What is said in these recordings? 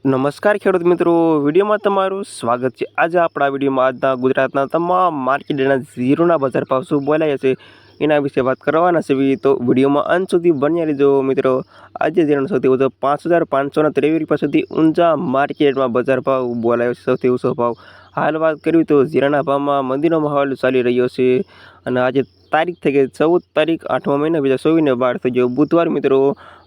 નમસ્કાર ખેડૂત મિત્રો, વિડીયોમાં તમારું સ્વાગત છે। આજે આપણા વિડીયોમાં આજના ગુજરાતના તમામ માર્કેટના ઝીરોના બજાર ભાવ શું બોલાયા છે એના વિશે વાત કરવાના છે। તો વિડીયોમાં અંત સુધી બન્યા રહેજો મિત્રો। આજે ઝીરાનો સૌથી વધુ 5,523 રૂપિયા સુધી ઊંચા માર્કેટમાં બજાર ભાવ બોલાયો છે। સૌથી ઊંચો ભાવ હાલ વાત કરવી તો ઝીરાના ભાવમાં મંદીનો માહોલ ચાલી રહ્યો છે અને આજે તારીખ થઈ ગઈ 14 તારીખ 8મા મહિના 2024 થઈ ગયો બુધવાર મિત્રો।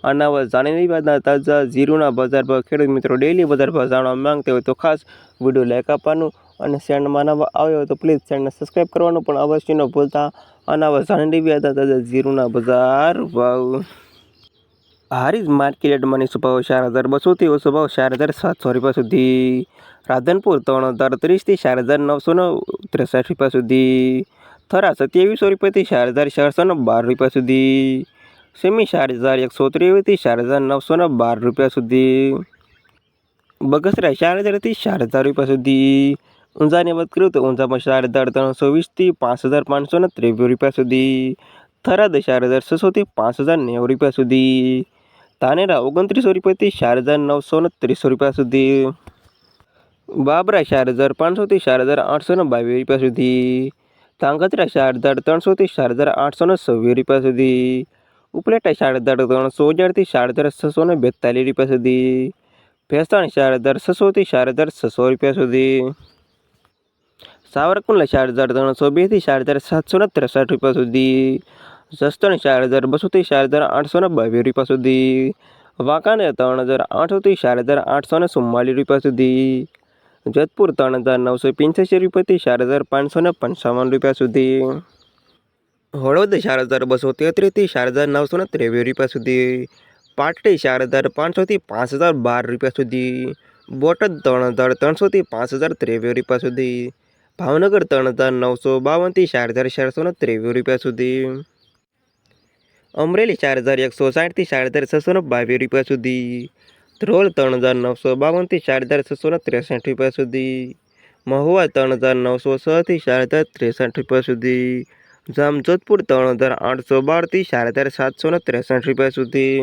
આના જાણીને બાદના તાજા ઝીરોના બજાર ભાવ ખેડૂત મિત્રો ડેલી બજાર ભાવ જાણવા માંગતા હોય તો ખાસ વિડીયો લાઈક આપવાનું અને ચેનલમાં નવા આવ્યો હોય તો પ્લીઝ ચેનલને સબસ્ક્રાઈબ કરવાનું પણ અવશ્ય ન ભૂલતા। આના જાણીને બાદના તાજા ઝીરોના બજાર ભાવ હારીજ માર્કેટમાં નીચો ભાવ 4,200 ઓછો ભાવ 4,700 રૂપિયા સુધી। રાધનપુર 3,030 થી 4,963 રૂપિયા સુધી। થરા 2700 રૂપિયાથી 4,412 રૂપિયા સુધી। સેમી 4,123 થી 4,912 રૂપિયા સુધી। બગસરા 4,000 થી 4,000 રૂપિયા સુધી। ઊંઝાની વાત કરું તો ઊંઝામાં 4,320 થી 5,593 રૂપિયા સુધી। થરાદ 4,600 થી 5,090 રૂપિયા સુધી। ધાનેરા 2900 રૂપિયાથી 4,930 રૂપિયા સુધી। બાબરા 4,500 થી 4,822 રૂપિયા સુધી। ધાંગધ્રા 4,300 થી 4,826 રૂપિયા સુધી। ઉપલેટા 4,311 થી 4,642 રૂપિયા સુધી। ભેસાણ 4,600 થી 4,600 રૂપિયા સુધી। સાવરકુંડલા 4,302 થી 4,763 રૂપિયા સુધી। જસદણ 4,200 થી 4,822 રૂપિયા સુધી। વાંકાનેર 3,800 થી 4,844 રૂપિયા સુધી। જેતપુર 3,985 રૂપિયાથી 4,555 રૂપિયા સુધી। હળવદ 4,233 થી 4,923 રૂપિયા સુધી। પાટડી 4,500 થી 5,012 રૂપિયા સુધી। બોટાદ 3,300 થી 5,023 રૂપિયા સુધી। ભાવનગર 3,952 થી 4,423 રૂપિયા સુધી। અમરેલી 4,160 થી 4,622 રૂપિયા સુધી। ધ્રોલ 3,952 થી 4,663 રૂપિયા સુધી। મહુવા 3,906 થી 4,063 રૂપિયા સુધી। જામજોધપુર 3,812 થી 4,763 રૂપિયા સુધી।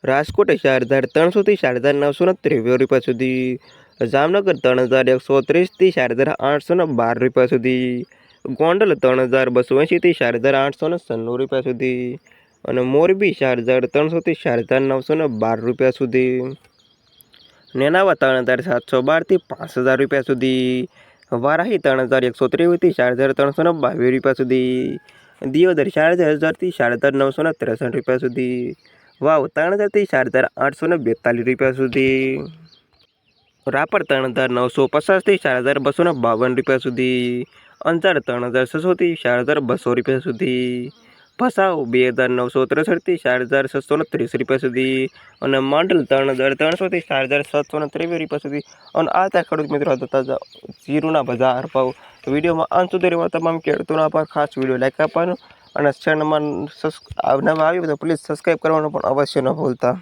રાજકોટ 4,300 થી 4,923 રૂપિયા સુધી। જામનગર 3,130 થી 4,812 રૂપિયા સુધી। ગોંડલ 3,280 થી 4,896 રૂપિયા સુધી અને મોરબી 4,300 થી 4,912 રૂપિયા સુધી। નેનાવા 3,712 થી 5,000 રૂપિયા સુધી। વારાહી 3,123 થી 4,322 રૂપિયા સુધી। દિયોદર 4,000 થી 4,963 રૂપિયા સુધી। વાવ 3,000 થી 4,842 રૂપિયા સુધી। રાપર 3,950 થી 4,252 રૂપિયા સુધી। અંજાર 3,600 થી 4,200 રૂપિયા સુધી। ભચાઉ 2,963 થી 4,630 રૂપિયા સુધી અને માંડલ 3,300 થી 4,723 રૂપિયા સુધી। અને આ ત્યાં ખેડૂત મિત્રો તાજા ઝીરોના બજાર ભાવ વિડીયોમાં અંત સુધી રહેવા તમામ ખેડૂતોના આભાર। ખાસ વિડીયો લાઈક આપવાનો અને ચેનલમાં નવા આવ્યું તો પ્લીઝ સબસ્ક્રાઈબ કરવાનું પણ અવશ્ય ન ભૂલતા।